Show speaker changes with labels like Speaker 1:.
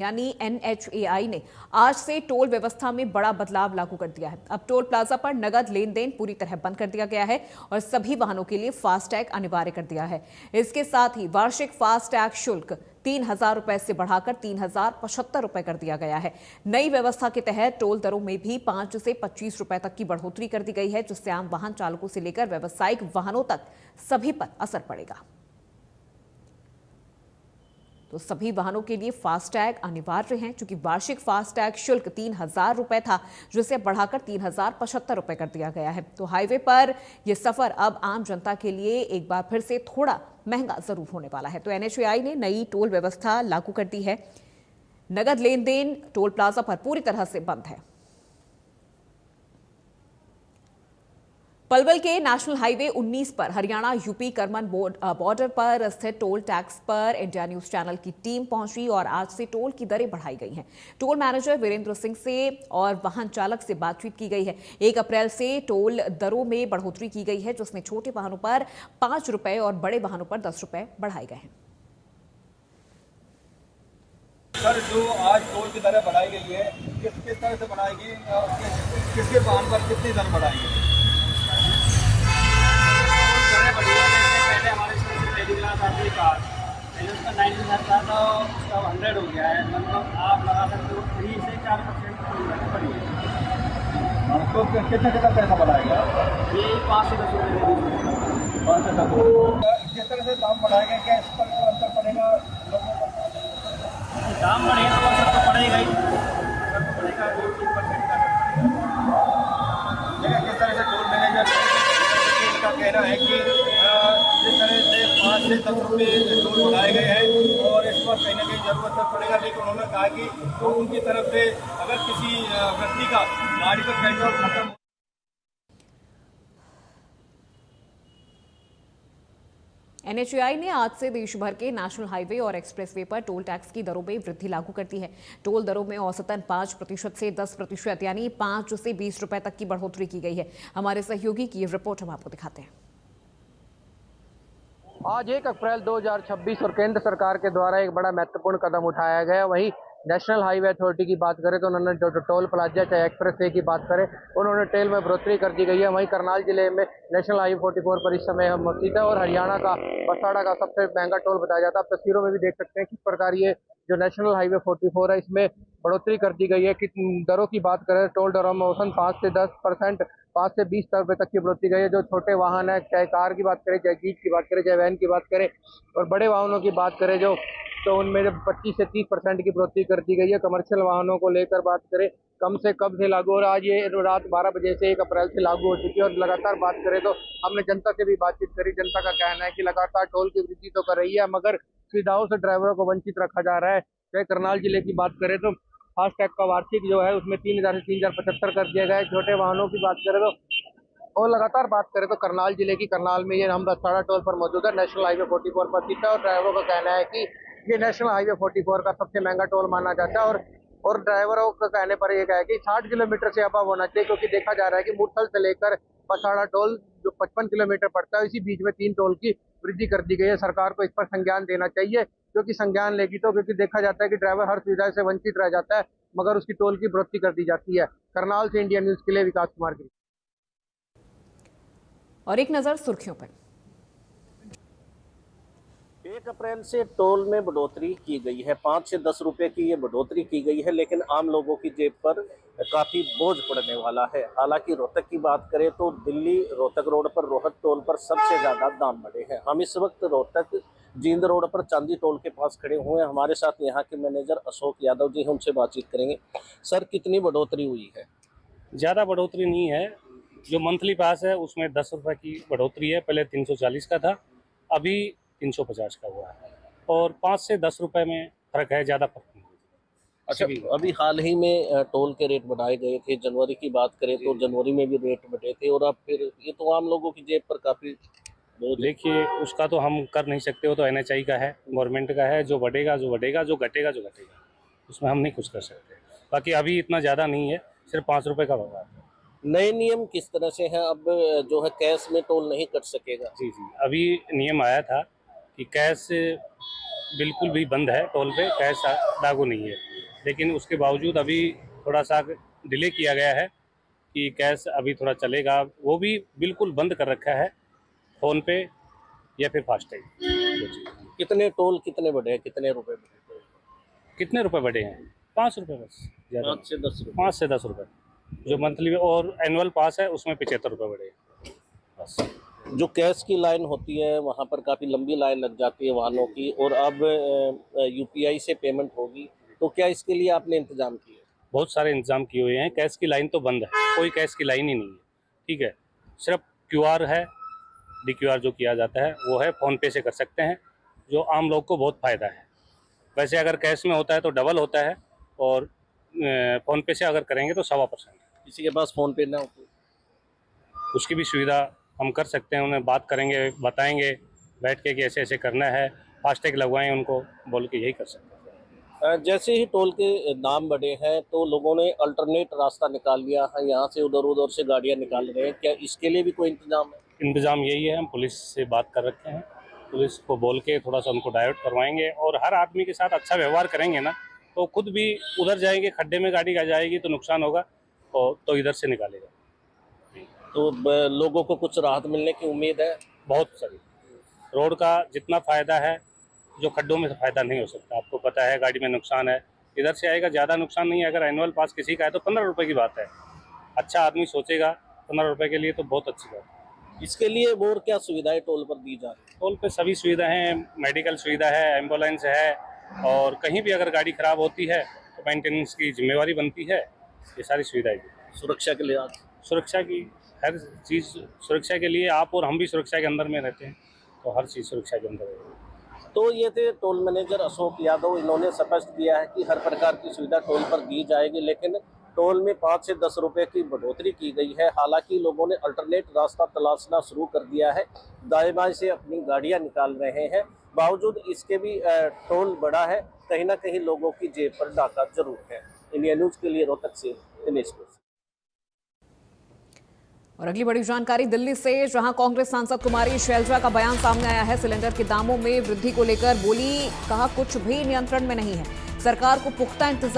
Speaker 1: यानी NHAI ने आज से टोल व्यवस्था में बड़ा बदलाव लागू कर दिया है। अब टोल प्लाजा पर नगद लेन देन पूरी तरह बंद कर दिया गया है और सभी वाहनों के लिए फास्टैग अनिवार्य कर दिया है। इसके साथ ही वार्षिक फास्टैग शुल्क 3,000 रुपए से बढ़ाकर 3,075 रुपए कर दिया गया है। नई व्यवस्था के तहत टोल दरों में भी 5 से 25 रुपए तक की बढ़ोतरी कर दी गई है, जिससे आम वाहन चालकों से लेकर व्यावसायिक वाहनों तक सभी पर असर पड़ेगा। तो सभी वाहनों के लिए फास्टैग अनिवार्य हैं, क्योंकि वार्षिक फास्टैग शुल्क 3,000 रुपए था, जिसे बढ़ाकर 3,075 रुपए कर दिया गया है। तो हाईवे पर यह सफर अब आम जनता के लिए एक बार फिर से थोड़ा महंगा जरूर होने वाला है। तो NHAI ने नई टोल व्यवस्था लागू कर दी है। नगद लेन देन टोल प्लाजा पर पूरी तरह से बंद है। पलवल के नेशनल हाईवे 19 पर हरियाणा यूपी करमन बॉर्डर पर स्थित टोल टैक्स पर इंडिया न्यूज चैनल की टीम पहुंची और आज से टोल की दरें बढ़ाई गई हैं। टोल मैनेजर वीरेंद्र सिंह से और वाहन चालक से बातचीत की गई है। 1 अप्रैल से टोल दरों में बढ़ोतरी की गई है, जिसमें छोटे वाहनों पर 5 रुपए और बड़े वाहनों पर 10 रुपए बढ़ाए गए हैं।
Speaker 2: सर, जो आज टोल की दरें बढ़ाई गई है, किस तरह से बढ़ाएगी, किसके वाहन पर कितनी दर बढ़ाएगी?
Speaker 3: पहले हमारे पहली क्लास आती है कार, पहले उसका 90 था तो उसका 100 हो गया है। मतलब आप लगा सकते हो 3 से 4% बढ़ी है।
Speaker 2: तो कितना पैसा बढ़ाएगा?
Speaker 3: ये 5 से 10 रुपये दे दीजिए।
Speaker 2: 5 से 10 रुपये किस तरह से दाम बढ़ाएगा? क्या इस पर अंतर पड़ेगा लोगों को?
Speaker 3: दाम बढ़ेगा तो असर तो पड़ेगा ही, असर तो पड़ेगा 2-3% का
Speaker 2: देखिए, किस तरह से टोल मैनेजर का कहना है कि जिस तरह से 5 से 10 रुपये टोल बढ़ाए गए हैं और इस पर कहीं ना कहीं जरूर असर पड़ेगा। लेकिन उन्होंने कहा कि तो उनकी तरफ से अगर किसी व्यक्ति का गाड़ी पर पेट्रोल खत्म
Speaker 1: NHAI ने आज से देश भर के नेशनल हाईवे और एक्सप्रेसवे पर टोल टैक्स की दरों में वृद्धि लागू कर दी है। टोल दरों में औसतन 5% से 10% यानी 5 से 20 रुपए तक की बढ़ोतरी की गई है। हमारे सहयोगी की रिपोर्ट हम आपको दिखाते हैं।
Speaker 4: आज 1 अप्रैल 2026 और केंद्र सरकार के द्वारा एक बड़ा महत्वपूर्ण कदम उठाया गया। वहीं नेशनल हाईवे अथॉरिटी की बात करें तो उन्होंने जो टोल प्लाजा चाहे एक्सप्रेस वे की बात करें, उन्होंने टोल में बढ़ोतरी कर दी गई है। वहीं करनाल जिले में नेशनल हाईवे 44 पर इस समय हम स्थित है और हरियाणा का बसाड़ा का सबसे महंगा टोल बताया जाता है। आप तस्वीरों में भी देख सकते हैं किस प्रकार ये जो नेशनल हाईवे 44 है, इसमें बढ़ोतरी कर दी गई है। कि दरों की बात करें, टोल दरों में औसतन 5 से 10%, 5 से 20 रुपए तक की बढ़ोतरी गई है। जो छोटे वाहन है, चाहे कार की बात करें, चाहे जीप की बात करें, चाहे वैन की बात करें, और बड़े वाहनों की बात करें जो तो उनमें जब 25 से 30% की बढ़ोतरी कर दी गई है। कमर्शियल वाहनों को लेकर बात करें, कम से कब से लागू और आज ये रात 12 बजे से 1 अप्रैल से लागू हो चुकी है। और लगातार बात करें तो हमने जनता से भी बातचीत करी। जनता का कहना है कि लगातार टोल की वृद्धि तो कर रही है, मगर सुविधाओं से ड्राइवरों को वंचित रखा जा रहा है। चाहे करनाल जिले की बात करें तो फास्टैग का वार्षिक जो है उसमें 3,000 से 3,075 कर दिया गया है। छोटे वाहनों की बात करें तो और लगातार बात करें तो करनाल जिले की करनाल में ये हम बसाड़ा टोल पर मौजूद है। नेशनल हाईवे 44 पर स्थित है और ड्राइवरों का कहना है कि ये नेशनल हाईवे 44 का सबसे महंगा टोल माना जाता है। और ड्राइवरों का कहने पर यह है कि 60 किलोमीटर से अबव होना चाहिए, क्योंकि देखा जा रहा है कि मुरथल से लेकर बसाड़ा टोल जो 55 किलोमीटर पड़ता है, इसी बीच में 3 टोल की वृद्धि कर दी गई है। सरकार को इस पर संज्ञान देना चाहिए, क्योंकि संज्ञान लेगी तो, क्योंकि देखा जाता है कि ड्राइवर हर सुविधा से वंचित रह जाता है, मगर उसकी टोल की बढ़ोतरी कर दी जाती है। करनाल से इंडिया न्यूज के लिए विकास कुमार की।
Speaker 1: और एक नजर सुर्खियों पर।
Speaker 5: 1 अप्रैल से टोल में बढ़ोतरी की गई है। 5 से 10 रुपए की ये बढ़ोतरी की गई है, लेकिन आम लोगों की जेब पर काफ़ी बोझ पड़ने वाला है। हालांकि रोहतक की बात करें तो दिल्ली रोहतक रोड पर रोहत टोल पर सबसे ज़्यादा दाम बढ़े हैं। हम इस वक्त रोहतक जींद रोड पर चांदी टोल के पास खड़े हुए हैं। हमारे साथ यहाँ के मैनेजर अशोक यादव जी हैं, उनसे बातचीत करेंगे। सर, कितनी बढ़ोतरी हुई है?
Speaker 6: ज़्यादा बढ़ोतरी नहीं है। जो मंथली पास है उसमें 10 रुपये की बढ़ोतरी है। पहले 340 का था, अभी 350 का हुआ है और 5 से 10 रुपये में फ़र्क है, ज़्यादा फर्क नहीं।
Speaker 5: अच्छा, अभी हाल ही में टोल के रेट बढ़ाए गए थे। जनवरी की बात करें तो जनवरी में भी रेट बढ़े थे और अब फिर ये तो आम लोगों की जेब पर काफ़ी।
Speaker 6: देखिए, उसका तो हम कर नहीं सकते, हो तो NHAI का है, गवर्नमेंट का है। जो बढ़ेगा जो बढ़ेगा, जो घटेगा जो घटेगा, उसमें हम नहीं कुछ कर सकते। बाकी अभी इतना ज़्यादा नहीं है, सिर्फ 5 रुपये का बढ़ा है।
Speaker 5: नए नियम किस तरह से हैं? अब जो है कैश में टोल नहीं कट सकेगा?
Speaker 6: जी, अभी नियम आया था कि कैश बिल्कुल भी बंद है, टोल पे कैश लागू नहीं है। लेकिन उसके बावजूद अभी थोड़ा सा डिले किया गया है कि कैश अभी थोड़ा चलेगा, वो भी बिल्कुल बंद कर रखा है, फ़ोन पे या फिर फास्टैग।
Speaker 5: कितने टोल कितने बढ़े हैं, कितने रुपए बढ़े?
Speaker 6: कितने रुपए बढ़े हैं? 5 रुपये बस, ज़्यादा
Speaker 5: 5 से 10 रुपए।
Speaker 6: 5 से 10 रुपये जो मंथली और एनुअल पास है उसमें 75 रुपये बढ़े हैं बस।
Speaker 5: जो कैश की लाइन होती है वहाँ पर काफ़ी लंबी लाइन लग जाती है वाहनों की, और अब यूपीआई से पेमेंट होगी, तो क्या इसके लिए आपने इंतजाम किए?
Speaker 6: बहुत सारे इंतजाम किए हुए हैं। कैश की लाइन तो बंद है, कोई कैश की लाइन ही नहीं है, ठीक है। सिर्फ क्यूआर है, DQR जो किया जाता है वो है, फ़ोन पे से कर सकते हैं, जो आम लोग को बहुत फ़ायदा है। वैसे अगर कैश में होता है तो डबल होता है, और फ़ोन पे से अगर करेंगे तो 1.25%।
Speaker 5: किसी के पास फ़ोन पे ना हो तो?
Speaker 6: उसकी भी सुविधा हम कर सकते हैं, उन्हें बात करेंगे, बताएंगे बैठ के कि ऐसे ऐसे करना है, फास्टैग लगवाएं उनको बोल के, यही कर सकते हैं।
Speaker 5: जैसे ही टोल के दाम बढ़े हैं तो लोगों ने अल्टरनेट रास्ता निकाल लिया है, यहाँ से उधर से गाड़ियाँ निकाल रहे हैं, क्या इसके लिए भी कोई इंतजाम है?
Speaker 6: इंतज़ाम यही है, हम पुलिस से बात कर रखे हैं, पुलिस को बोल के थोड़ा सा उनको डाइवर्ट करवाएंगे, और हर आदमी के साथ अच्छा व्यवहार करेंगे ना, तो खुद भी उधर जाएंगे, खड्डे में गाड़ी आ जाएगी तो नुकसान होगा, और तो इधर से निकालेगा।
Speaker 5: तो लोगों को कुछ राहत मिलने की उम्मीद है?
Speaker 6: बहुत सारी रोड का जितना फ़ायदा है, जो खड्डों में फ़ायदा नहीं हो सकता, आपको पता है गाड़ी में नुकसान है, इधर से आएगा, ज़्यादा नुकसान नहीं है। अगर एनुअल पास किसी का है तो 15 रुपये की बात है, अच्छा आदमी सोचेगा 15 रुपये के लिए तो बहुत अच्छी बात है।
Speaker 5: इसके लिए और क्या सुविधाएं टोल पर दी जा रही
Speaker 6: टोल पे सभी सुविधाएं हैं, मेडिकल सुविधा है, एम्बुलेंस है, और कहीं भी अगर गाड़ी ख़राब होती है तो मेंटेनेंस की जिम्मेवारी बनती है, ये सारी सुविधाएं दी।
Speaker 5: है? सुरक्षा के लिए आज
Speaker 6: सुरक्षा की हर चीज़, सुरक्षा के लिए आप और हम भी सुरक्षा के अंदर में रहते हैं, तो हर चीज़ सुरक्षा के अंदर है।
Speaker 5: तो ये थे टोल मैनेजर अशोक यादव। इन्होंने स्पष्ट किया है कि हर प्रकार की सुविधा टोल पर दी जाएगी, लेकिन टोल में 5 से 10 रुपए की बढ़ोतरी की गई है। हालांकि लोगों ने अल्टरनेट रास्ता तलाशना शुरू कर दिया है, दाएं बाएं से अपनी गाड़ियां निकाल रहे हैं। बावजूद इसके भी टोल बढ़ा है, कहीं ना कहीं लोगों की जेब पर डाका जरूर है। इंडिया न्यूज के लिए रोहतक से दिनेश।
Speaker 1: और अगली बड़ी जानकारी दिल्ली से, जहां कांग्रेस सांसद कुमारी शैलजा का बयान सामने आया है। सिलेंडर के दामों में वृद्धि को लेकर बोली, कहा कुछ भी नियंत्रण में नहीं है, सरकार को पुख्ता इंतजाम